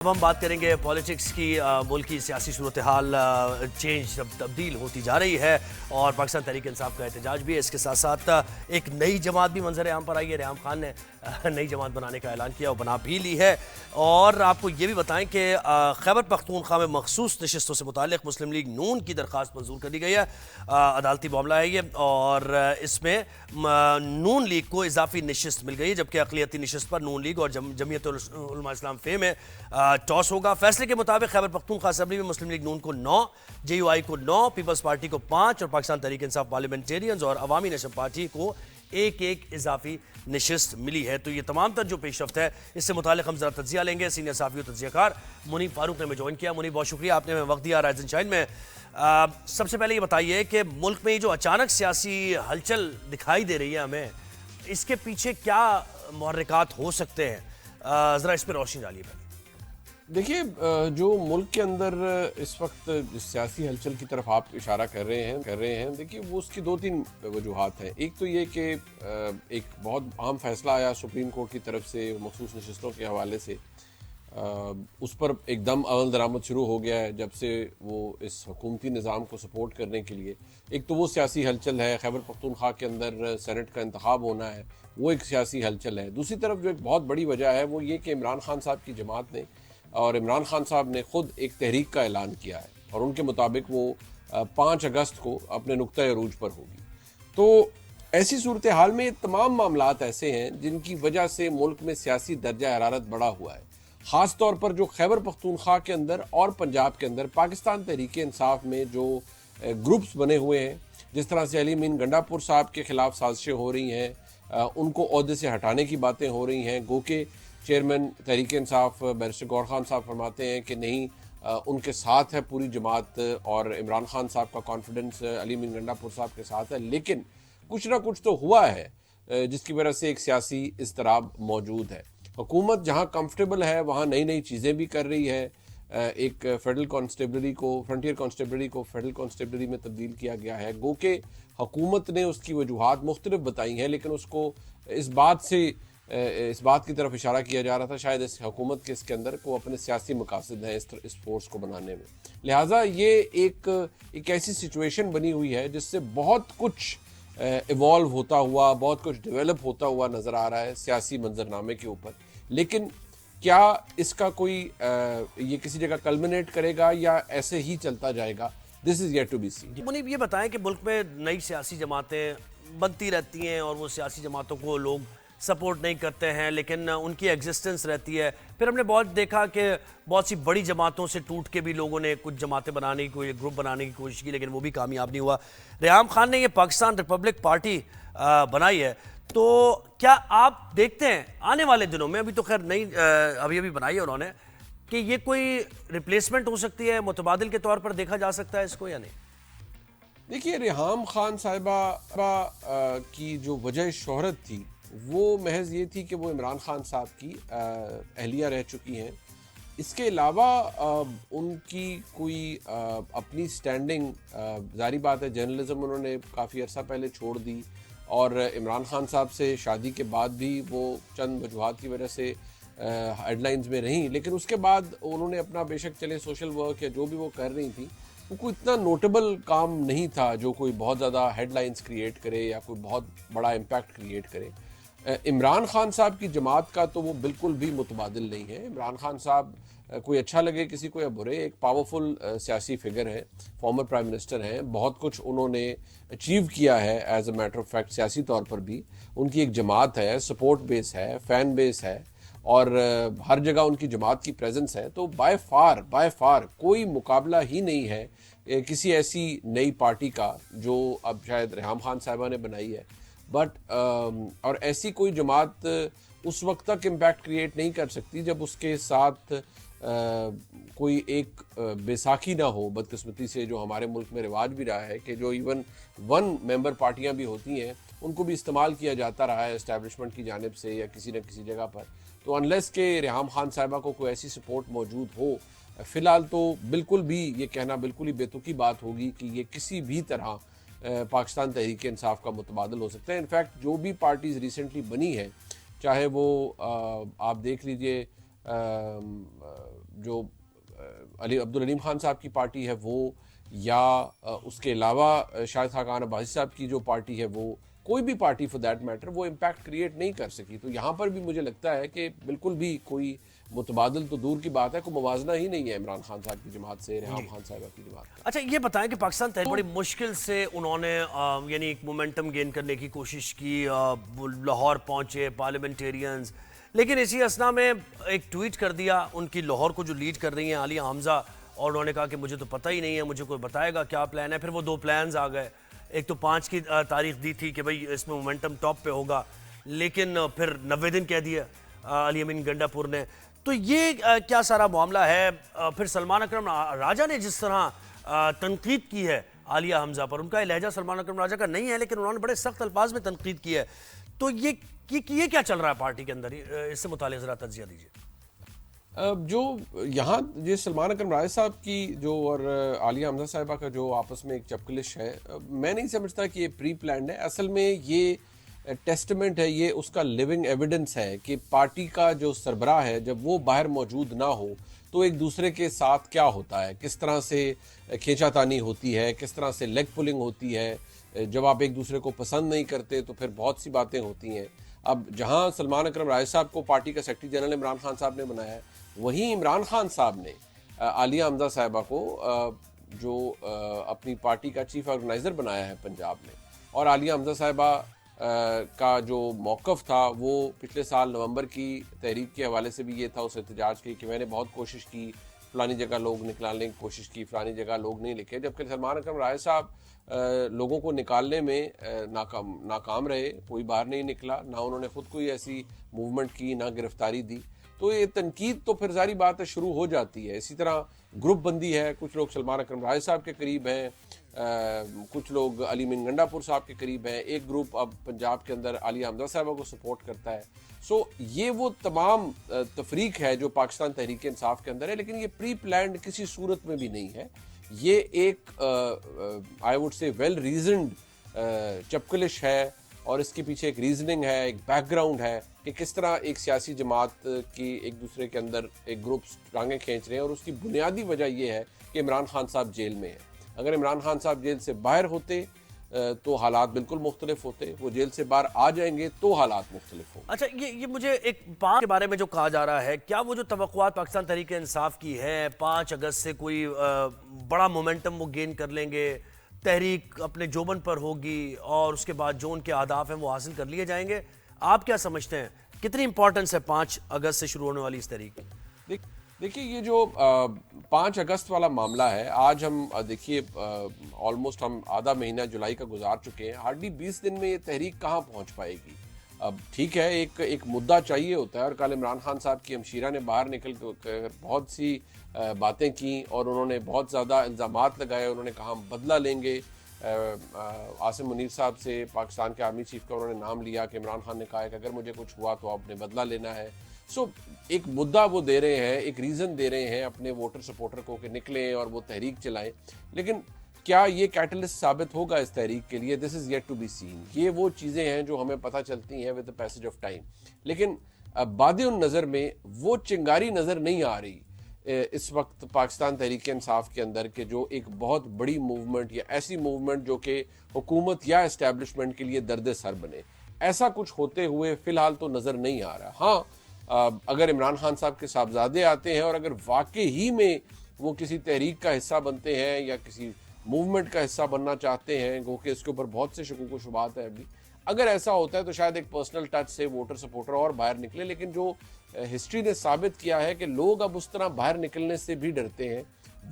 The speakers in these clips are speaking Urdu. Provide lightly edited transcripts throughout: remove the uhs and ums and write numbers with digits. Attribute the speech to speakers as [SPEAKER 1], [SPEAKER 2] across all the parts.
[SPEAKER 1] اب ہم بات کریں گے پالیٹکس کی۔ ملک کی سیاسی صورتحال تبدیل ہوتی جا رہی ہے اور پاکستان تحریک انصاف کا احتجاج بھی ہے۔ اس کے ساتھ ساتھ ایک نئی جماعت بھی منظر عام پر آئی ہے۔ ریحام خان نے نئی جماعت بنانے کا اعلان کیا اور بنا بھی لی ہے۔ اور آپ کو یہ بھی بتائیں کہ خیبر پختونخوا میں مخصوص نشستوں سے متعلق مسلم لیگ نون کی درخواست منظور کر دی گئی ہے۔ عدالتی معاملہ ہے یہ، اور اس میں نون لیگ کو اضافی نشست مل گئی ہے، جبکہ اقلیتی نشست پر نون لیگ اور جمعیت علماء اسلام فے میں ٹاس ہوگا۔ فیصلے کے مطابق خیبر پختونخوا اسمبلی میں مسلم لیگ نون کو 9، جے یو آئی کو 9، پیپلز پارٹی کو 5 اور پاکستان تحریک انصاف پارلیمنٹیرینز اور عوامی نیشنل پارٹی کو ایک اضافی نشست ملی ہے۔ تو یہ تمام تر جو پیش رفت ہے، اس سے متعلق ہم ذرا تجزیہ لیں گے۔ سینئر صحافی و تجزیہ کار منیب فاروق نے ہمیں جوائن کیا۔ منیب، بہت شکریہ، آپ نے ہمیں وقت دیا رائزن شائن میں۔ سب سے پہلے یہ بتائیے کہ ملک میں یہ جو اچانک سیاسی ہلچل دکھائی دے رہی ہے ہمیں، اس کے پیچھے کیا محرکات ہو سکتے ہیں؟ ذرا اس پہ روشنی ڈالیے پہلے۔
[SPEAKER 2] دیکھیے، جو ملک کے اندر اس وقت سیاسی ہلچل کی طرف آپ اشارہ کر رہے ہیں دیکھیے، وہ اس کی 2-3 وجوہات ہیں۔ ایک تو یہ کہ ایک بہت اہم فیصلہ آیا سپریم کورٹ کی طرف سے مخصوص نشستوں کے حوالے سے، اس پر ایک دم عمل درآمد شروع ہو گیا ہے جب سے وہ اس حکومتی نظام کو سپورٹ کرنے کے لیے۔ ایک تو وہ سیاسی ہلچل ہے، خیبر پختونخوا کے اندر سینٹ کا انتخاب ہونا ہے، وہ ایک سیاسی ہلچل ہے۔ دوسری طرف جو ایک بہت بڑی وجہ ہے وہ یہ کہ عمران خان صاحب کی جماعت نے اور عمران خان صاحب نے خود ایک تحریک کا اعلان کیا ہے، اور ان کے مطابق وہ 5 اگست کو اپنے نقطۂ عروج پر ہوگی۔ تو ایسی صورتحال میں تمام معاملات ایسے ہیں جن کی وجہ سے ملک میں سیاسی درجہ حرارت بڑھا ہوا ہے، خاص طور پر جو خیبر پختونخوا کے اندر اور پنجاب کے اندر پاکستان تحریک انصاف میں جو گروپس بنے ہوئے ہیں، جس طرح سے علی امین گنڈا پور صاحب کے خلاف سازشیں ہو رہی ہیں، ان کو عہدے سے ہٹانے کی باتیں ہو رہی ہیں، گو کہ چیئرمین تحریک انصاف بیرسٹر گور خان صاحب فرماتے ہیں کہ نہیں، ان کے ساتھ ہے پوری جماعت اور عمران خان صاحب کا کانفیڈنس علی امین گنڈا پور صاحب کے ساتھ ہے، لیکن کچھ نہ کچھ تو ہوا ہے جس کی وجہ سے ایک سیاسی اضطراب موجود ہے۔ حکومت جہاں کمفرٹیبل ہے وہاں نئی چیزیں بھی کر رہی ہے۔ ایک فیڈرل کانسٹیبلری کو فرنٹیئر کانسٹیبلری کو فیڈرل کانسٹیبلری میں تبدیل کیا گیا ہے، گو کہ حکومت نے اس کی وجوہات مختلف بتائی ہیں، لیکن اس کو اس بات کی طرف اشارہ کیا جا رہا تھا شاید اس حکومت کے اس کے اندر کو اپنے سیاسی مقاصد ہیں اس فورس کو بنانے میں۔ لہٰذا یہ ایک ایسی سچویشن بنی ہوئی ہے جس سے بہت کچھ ایوالو ہوتا ہوا، بہت کچھ ڈیولپ ہوتا ہوا نظر آ رہا ہے سیاسی منظرنامے کے اوپر، لیکن کیا اس کا کوئی یہ کسی جگہ کلمنیٹ کرے گا یا ایسے ہی چلتا جائے گا؟ This is yet to be seen.
[SPEAKER 1] Munib, یہ بتائیں کہ ملک میں نئی سیاسی جماعتیں بنتی رہتی ہیں اور وہ سیاسی جماعتوں کو لوگ سپورٹ نہیں کرتے ہیں، لیکن ان کی ایگزسٹنس رہتی ہے۔ پھر ہم نے بہت دیکھا کہ بہت سی بڑی جماعتوں سے ٹوٹ کے بھی لوگوں نے کچھ جماعتیں بنانے کی، کوئی گروپ بنانے کی کوشش کی، لیکن وہ بھی کامیاب نہیں ہوا۔ ریحام خان نے یہ پاکستان ریپبلک پارٹی بنائی ہے، تو کیا آپ دیکھتے ہیں آنے والے دنوں میں، ابھی تو خیر نہیں ابھی بنائی ہے انہوں نے، کہ یہ کوئی ریپلیسمنٹ ہو سکتی ہے، متبادل کے طور پر دیکھا جا سکتا ہے اس کو یا نہیں؟
[SPEAKER 2] دیکھیے، ریحام خان صاحبہ کی جو وجہ شہرت تھی وہ محض یہ تھی کہ وہ عمران خان صاحب کی اہلیہ رہ چکی ہیں۔ اس کے علاوہ ان کی کوئی اپنی سٹینڈنگ، ظاہری بات ہے جرنلزم انہوں نے کافی عرصہ پہلے چھوڑ دی، اور عمران خان صاحب سے شادی کے بعد بھی وہ چند وجوہات کی وجہ سے ہیڈ لائنز میں رہیں، لیکن اس کے بعد انہوں نے اپنا بے شک چلے سوشل ورک یا جو بھی وہ کر رہی تھیں، وہ کوئی اتنا نوٹیبل کام نہیں تھا جو کوئی بہت زیادہ ہیڈ لائنز کریٹ کرے یا کوئی بہت بڑا امپیکٹ کریٹ کرے۔ عمران خان صاحب کی جماعت کا تو وہ بالکل بھی متبادل نہیں ہے۔ عمران خان صاحب کوئی اچھا لگے کسی کو یا برے، ایک پاورفل سیاسی فگر ہے، فارمر پرائم منسٹر ہیں، بہت کچھ انہوں نے اچیو کیا ہے as a matter of fact سیاسی طور پر بھی۔ ان کی ایک جماعت ہے، سپورٹ بیس ہے، فین بیس ہے، اور ہر جگہ ان کی جماعت کی پریزنس ہے، تو بائی فار کوئی مقابلہ ہی نہیں ہے کسی ایسی نئی پارٹی کا جو اب شاید ریحام خان صاحبہ نے بنائی ہے، بٹ اور ایسی کوئی جماعت اس وقت تک امپیکٹ کریٹ نہیں کر سکتی جب اس کے ساتھ کوئی ایک بیساکھی نہ ہو، بدقسمتی سے جو ہمارے ملک میں رواج بھی رہا ہے کہ جو ایون 1 ممبر پارٹیاں بھی ہوتی ہیں ان کو بھی استعمال کیا جاتا رہا ہے اسٹیبلشمنٹ کی جانب سے یا کسی نہ کسی جگہ پر، تو انلیس کہ ریحام خان صاحبہ کو کوئی ایسی سپورٹ موجود ہو، فی الحال تو بالکل بھی یہ کہنا بالکل ہی بے تکی بات ہوگی کہ یہ کسی بھی طرح پاکستان تحریک انصاف کا متبادل ہو سکتا ہے۔ انفیکٹ جو بھی پارٹیز ریسنٹلی بنی ہیں، چاہے وہ آپ دیکھ لیجئے جو عبدالعلیم خان صاحب کی پارٹی ہے وہ، یا اس کے علاوہ شاہد خاقان عباسی صاحب کی جو پارٹی ہے وہ، کوئی بھی پارٹی فور دیٹ میٹر وہ امپیکٹ کریٹ نہیں کر سکی. تو یہاں پر بھی مجھے لگتا ہے کہ بالکل بھی کوئی متبادل تو دور کی بات ہے، کوئی موازنہ ہی نہیں ہے عمران خان صاحب کی جماعت سے ریحام خان صاحبہ کی جماعت سے.
[SPEAKER 1] اچھا یہ بتائیں کہ پاکستان تحریک بڑی مشکل سے انہوں نے یعنی ایک مومنٹم گین کرنے کی کوشش کی، لاہور پہنچے پارلیمنٹیرینز، لیکن اسی اسنا میں ایک ٹویٹ کر دیا ان کی لاہور کو جو لیڈ کر رہی ہیں عالیہ حمزہ، اور انہوں نے کہا کہ مجھے تو پتہ ہی نہیں ہے، مجھے کوئی بتائے گا کیا پلان ہے. پھر وہ 2 پلانز آ گئے، ایک تو 5 کی تاریخ دی تھی کہ بھئی اس میں مومنٹم ٹاپ پہ ہوگا، لیکن پھر 90 دن کہہ دیا علی امین گنڈا پور نے. تو یہ کیا سارا معاملہ ہے؟ پھر سلمان اکرم راجہ نے جس طرح تنقید کی ہے عالیہ حمزہ پر، ان کا لہجہ سلمان اکرم راجہ کا نہیں ہے لیکن انہوں نے بڑے سخت الفاظ میں تنقید کی ہے. تو یہ کیا چل رہا ہے پارٹی کے اندر؟ اس سے متعلق ذرا تجزیہ دیجیے.
[SPEAKER 2] جو یہاں یہ سلمان اکرم راجہ صاحب کی جو اور عالیہ حمزہ صاحبہ کا جو آپس میں ایک چپکلش ہے، میں نہیں سمجھتا کہ یہ پری پلانڈ ہے. اصل میں یہ ٹیسٹمنٹ ہے، یہ اس کا لیونگ ایویڈنس ہے کہ پارٹی کا جو سربراہ ہے جب وہ باہر موجود نہ ہو تو ایک دوسرے کے ساتھ کیا ہوتا ہے، کس طرح سے کھینچا تانی ہوتی ہے، کس طرح سے لیگ پولنگ ہوتی ہے. جب آپ ایک دوسرے کو پسند نہیں کرتے تو پھر بہت سی باتیں ہوتی ہیں. اب جہاں سلمان اکرم راجہ صاحب کو پارٹی کا سیکرٹری جنرل عمران خان صاحب نے بنایا ہے، وہیں عمران خان صاحب نے عالیہ حمزہ صاحبہ کو جو اپنی پارٹی کا چیف آرگنائزر بنایا ہے پنجاب میں. اور عالیہ حمزہ صاحبہ کا جو موقف تھا وہ پچھلے سال نومبر کی تحریک کے حوالے سے بھی یہ تھا اس احتجاج کی کہ میں نے بہت کوشش کی، فلانی جگہ لوگ نکالنے کی کوشش کی، فلانی جگہ لوگ نہیں لکھے. جبکہ سلمان اکرم راجہ صاحب لوگوں کو نکالنے میں ناکام رہے، کوئی باہر نہیں نکلا، نہ انہوں نے خود کوئی ایسی موومنٹ کی، نہ گرفتاری دی. تو یہ تنقید تو پھر ظاہری بات ہے شروع ہو جاتی ہے. اسی طرح گروپ بندی ہے، کچھ لوگ سلمان اکرم راجہ صاحب کے قریب ہیں، کچھ لوگ علی امین گنڈا پور صاحب کے قریب ہیں، ایک گروپ اب پنجاب کے اندر عالیہ حمزہ صاحبہ کو سپورٹ کرتا ہے. سو یہ وہ تمام تفریق ہے جو پاکستان تحریک انصاف کے اندر ہے، لیکن یہ پری پلانڈ کسی صورت میں بھی نہیں ہے. یہ ایک I would say well reasoned چپکلش ہے، اور اس کے پیچھے ایک ریزننگ ہے، ایک بیک گراؤنڈ ہے کہ کس طرح ایک سیاسی جماعت کی ایک دوسرے کے اندر ایک گروپس ٹانگیں کھینچ رہے ہیں. اور اس کی بنیادی وجہ یہ ہے کہ عمران خان صاحب جیل میں ہیں. اگر عمران خان صاحب جیل سے باہر ہوتے تو حالات بالکل مختلف ہوتے، وہ جیل سے باہر آ جائیں گے تو حالات مختلف ہوں.
[SPEAKER 1] اچھا یہ مجھے ایک 5 کے بارے میں جو کہا جا رہا ہے، کیا وہ جو توقعات پاکستان تحریک انصاف کی ہے 5 اگست سے کوئی بڑا مومنٹم وہ گین کر لیں گے، تحریک اپنے جوبن پر ہوگی اور اس کے بعد جو ان کے اہداف ہیں وہ حاصل کر لیے جائیں گے؟ آپ کیا سمجھتے ہیں کتنی امپورٹنس ہے 5 اگست سے شروع ہونے والی اس تحریک؟
[SPEAKER 2] دیکھیے یہ جو 5 اگست والا معاملہ ہے، آج ہم دیکھیے آلموسٹ ہم آدھا مہینہ جولائی کا گزار چکے ہیں، ہارڈلی 20 دن میں یہ تحریک کہاں پہنچ پائے گی. اب ٹھیک ہے ایک مدعا چاہیے ہوتا ہے، اور کل عمران خان صاحب کی ہمشیرہ نے باہر نکل کر بہت سی باتیں کی اور انہوں نے بہت زیادہ الزامات لگائے. انہوں نے کہا ہم بدلہ لیں گے. عاصم منیر صاحب سے پاکستان کے آرمی چیف کا انہوں نے نام لیا کہ عمران خان نے کہا ہے کہ اگر مجھے کچھ ہوا تو آپ نے بدلہ لینا ہے. سو ایک مدعا وہ دے رہے ہیں، ایک ریزن دے رہے ہیں اپنے ووٹر سپورٹر کو کہ نکلیں اور وہ تحریک چلائیں. لیکن کیا یہ کیٹلسٹ ثابت ہوگا اس تحریک کے لیے؟ This is yet to be seen. یہ وہ چیزیں ہیں جو ہمیں پتہ چلتی ہیں with the passage of time. لیکن بادِ النظر میں وہ چنگاری نظر نہیں آ رہی اس وقت پاکستان تحریک انصاف کے اندر کہ جو ایک بہت بڑی موومنٹ یا ایسی موومنٹ جو کہ حکومت یا اسٹیبلشمنٹ کے لیے درد سر بنے، ایسا کچھ ہوتے ہوئے فی الحال تو نظر نہیں آ رہا. ہاں اگر عمران خان صاحب کے صاحبزادے آتے ہیں اور اگر واقعی ہی میں وہ کسی تحریک کا حصہ بنتے ہیں یا کسی موومنٹ کا حصہ بننا چاہتے ہیں، گو کہ اس کے اوپر بہت سے شکوک و شبہات ہیں ابھی، اگر ایسا ہوتا ہے تو شاید ایک پرسنل ٹچ سے ووٹر سپورٹر اور باہر نکلے. لیکن جو ہسٹری نے ثابت کیا ہے کہ لوگ اب اس طرح باہر نکلنے سے بھی ڈرتے ہیں.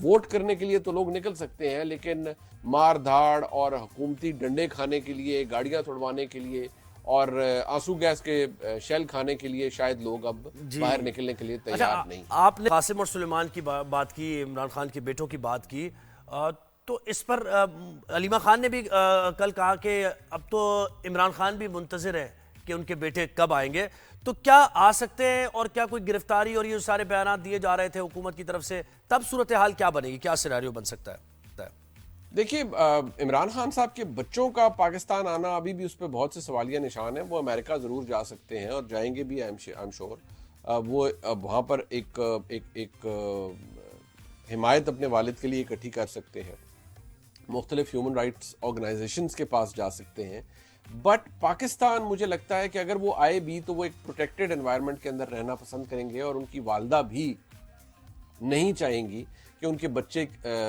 [SPEAKER 2] ووٹ کرنے کے لیے تو لوگ نکل سکتے ہیں، لیکن مار دھاڑ اور حکومتی ڈنڈے کھانے کے لیے، گاڑیاں توڑوانے کے لیے اور آنسو گیس کے شیل کھانے کے لیے شاید لوگ اب باہر نکلنے کے لیے تیار نہیں.
[SPEAKER 1] آپ نے قاسم اور سلیمان کی بات کی، عمران خان کے بیٹوں کی بات کی، تو اس پر علیمہ خان نے بھی کل کہا کہ اب تو عمران خان بھی منتظر ہے کہ ان کے بیٹے کب آئیں گے. تو کیا آ سکتے ہیں اور کیا کوئی گرفتاری اور یہ سارے بیانات دیے جا رہے تھے حکومت کی طرف سے، تب صورتحال کیا بنے گی، کیا سیناریو بن سکتا ہے؟
[SPEAKER 2] دیکھیے عمران خان صاحب کے بچوں کا پاکستان آنا ابھی بھی اس پہ بہت سے سوالیہ نشان ہیں. وہ امریکہ ضرور جا سکتے ہیں اور جائیں گے بھی، آئی ایم شور. وہ وہاں پر ایک حمایت اپنے والد کے لیے اکٹھی کر سکتے ہیں، مختلف ہیومن رائٹس آرگنائزیشنز کے پاس جا سکتے ہیں. بٹ پاکستان مجھے لگتا ہے کہ اگر وہ آئے بھی تو وہ ایک پروٹیکٹڈ انوائرمنٹ کے اندر رہنا پسند کریں گے، اور ان کی والدہ بھی نہیں چاہیں گی کہ ان کے بچے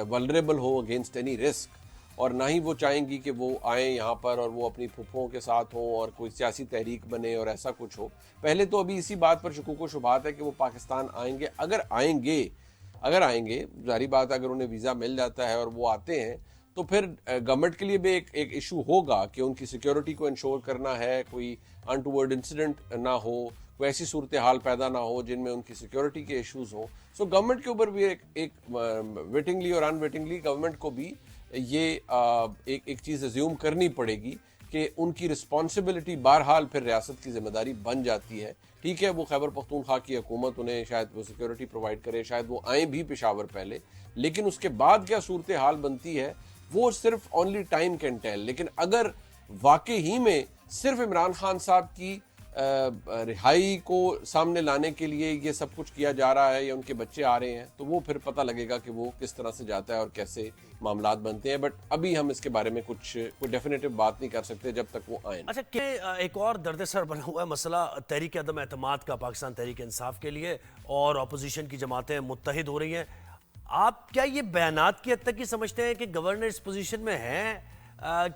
[SPEAKER 2] ولنریبل ہو اگینسٹ اینی رسک، اور نہ ہی وہ چاہیں گی کہ وہ آئیں یہاں پر اور وہ اپنی پھپھوں کے ساتھ ہوں اور کوئی سیاسی تحریک بنے اور ایسا کچھ ہو. پہلے تو ابھی اسی بات پر شکوک و شبہات ہے کہ وہ پاکستان آئیں گے. اگر آئیں گے ظاہری بات ہے، اگر انہیں ویزا مل جاتا ہے اور وہ آتے ہیں تو پھر گورنمنٹ کے لیے بھی ایک ایشو ہوگا کہ ان کی سیکیورٹی کو انشور کرنا ہے، کوئی انٹورڈ انسیڈنٹ نہ ہو، کوئی ایسی صورتحال پیدا نہ ہو جن میں ان کی سیکیورٹی کے ایشوز ہوں. سو گورنمنٹ کے اوپر بھی ایک ویٹنگلی اور ان ویٹنگلی گورنمنٹ کو بھی یہ ایک چیز ازیوم کرنی پڑے گی کہ ان کی رسپانسبلٹی بہرحال پھر ریاست کی ذمہ داری بن جاتی ہے. ٹھیک ہے، وہ خیبر پختونخوا کی حکومت انہیں شاید وہ سیکیورٹی پرووائڈ کرے، شاید وہ آئیں بھی پشاور پہلے، لیکن اس کے بعد کیا صورتحال بنتی ہے وہ صرف اونلی ٹائم کین ٹیل. لیکن اگر واقعی میں صرف عمران خان صاحب کی رہائی کو سامنے لانے کے لیے یہ سب کچھ کیا جا رہا ہے یا ان کے بچے آ رہے ہیں تو وہ پھر پتہ لگے گا کہ وہ کس طرح سے جاتا ہے اور کیسے معاملات بنتے ہیں. بٹ ابھی ہم اس کے بارے میں کوئی ڈیفینیٹو بات نہیں کر سکتے جب تک وہ آئیں.
[SPEAKER 1] اچھا، کہ ایک اور درد سر بنا ہوا ہے مسئلہ تحریک عدم اعتماد کا پاکستان تحریک انصاف کے لیے، اور اپوزیشن کی جماعتیں متحد ہو رہی ہیں. آپ کیا یہ بیانات کی حد تک ہی سمجھتے ہیں کہ گورنر اس پوزیشن میں ہیں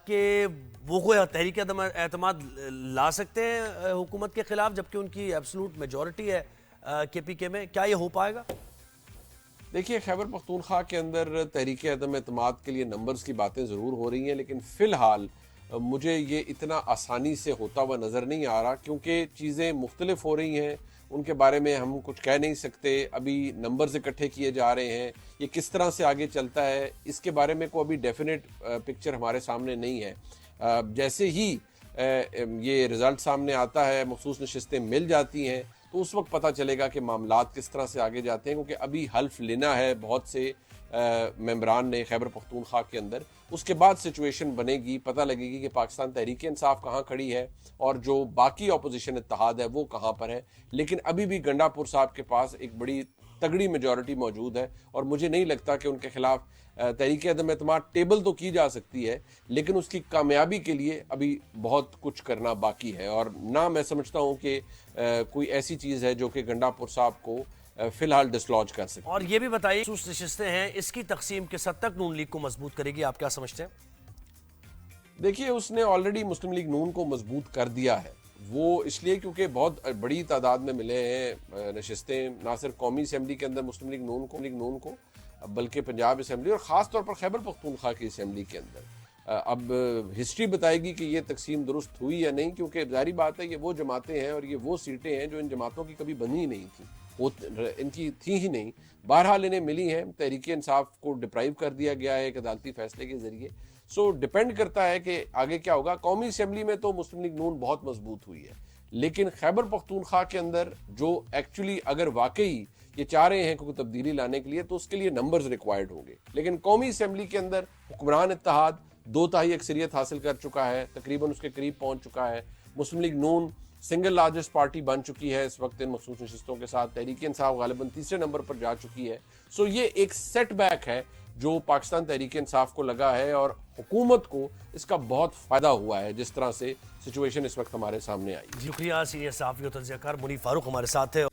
[SPEAKER 1] کہ وہ کوئی تحریک عدم اعتماد لا سکتے ہیں حکومت کے خلاف، جبکہ ان کی ایبسلوٹ میجورٹی ہے کے پی کے میں؟ کیا یہ ہو پائے گا؟
[SPEAKER 2] دیکھیے، خیبر پختونخوا کے اندر تحریک عدم اعتماد کے لیے نمبرز کی باتیں ضرور ہو رہی ہیں، لیکن فی الحال مجھے یہ اتنا آسانی سے ہوتا ہوا نظر نہیں آ رہا، کیونکہ چیزیں مختلف ہو رہی ہیں. ان کے بارے میں ہم کچھ کہہ نہیں سکتے. ابھی نمبرز اکٹھے کیے جا رہے ہیں، یہ کس طرح سے آگے چلتا ہے اس کے بارے میں کوئی ابھی ڈیفینیٹ پکچر ہمارے سامنے نہیں ہے. جیسے ہی یہ رزلٹ سامنے آتا ہے، مخصوص نشستیں مل جاتی ہیں، تو اس وقت پتہ چلے گا کہ معاملات کس طرح سے آگے جاتے ہیں. کیونکہ ابھی حلف لینا ہے بہت سے ممبران نے خیبر پختونخوا کے اندر. اس کے بعد سچویشن بنے گی، پتہ لگے گی کہ پاکستان تحریک انصاف کہاں کھڑی ہے اور جو باقی اپوزیشن اتحاد ہے وہ کہاں پر ہے. لیکن ابھی بھی گنڈا پور صاحب کے پاس ایک بڑی تگڑی میجورٹی موجود ہے، اور مجھے نہیں لگتا کہ ان کے خلاف تحریک عدم اعتماد ٹیبل تو کی جا سکتی ہے، لیکن اس کی کامیابی کے لیے ابھی بہت کچھ کرنا باقی ہے. اور نہ میں سمجھتا ہوں کہ کوئی ایسی چیز ہے جو کہ گنڈا پور صاحب کو فی الحال ڈسلوج کر سکتے.
[SPEAKER 1] اور یہ بھی بتائیے، خصوص نشستیں ہیں، اس کی تقسیم کس حد تک نون لیگ کو مضبوط کرے گی؟ آپ کیا سمجھتے ہیں؟
[SPEAKER 2] دیکھیے، اس نے آلریڈی مسلم لیگ نون کو مضبوط کر دیا ہے. وہ اس لیے کیونکہ بہت بڑی تعداد میں ملے ہیں نشستیں، نہ صرف قومی اسمبلی کے اندر مسلم لیگ نون کو بلکہ پنجاب اسمبلی اور خاص طور پر خیبر پختونخوا کی اسمبلی کے اندر. اب ہسٹری بتائے گی کہ یہ تقسیم درست ہوئی یا نہیں، کیونکہ ظاہری بات ہے یہ وہ جماعتیں ہیں اور یہ وہ سیٹیں ہیں جو ان جماعتوں کی کبھی بنی ہی نہیں تھی، ان کی تھی ہی نہیں. بہرحال انہیں ملی ہیں. تحریک انصاف کو ڈپرائیو کر دیا گیا ہے ایک عدالتی فیصلے کے ذریعے. سو ڈیپینڈ کرتا ہے کہ آگے کیا ہوگا. قومی اسمبلی میں تو مسلم لیگ نون بہت مضبوط ہوئی ہے، لیکن خیبر پختونخوا کے اندر جو ایکچولی اگر واقعی یہ چاہ رہے ہیں کوئی تبدیلی لانے کے لیے تو اس کے لیے نمبرز ریکوائرڈ ہوں گے. لیکن قومی اسمبلی کے اندر حکمران اتحاد 2/3 اکثریت حاصل کر چکا ہے، تقریباً اس کے قریب پہنچ چکا ہے. مسلم لیگ نون سنگل لارجسٹ پارٹی بن چکی ہے اس وقت ان مخصوص نشستوں کے ساتھ. تحریک انصاف غالباً تیسرے نمبر پر جا چکی ہے. سو یہ ایک سیٹ بیک ہے جو پاکستان تحریک انصاف کو لگا ہے، اور حکومت کو اس کا بہت فائدہ ہوا ہے جس طرح سے سچویشن اس وقت ہمارے سامنے آئی.
[SPEAKER 1] شکریہ. سینئر صحافی و تجزیہ کار منیب فاروق ہمارے ساتھ ہے.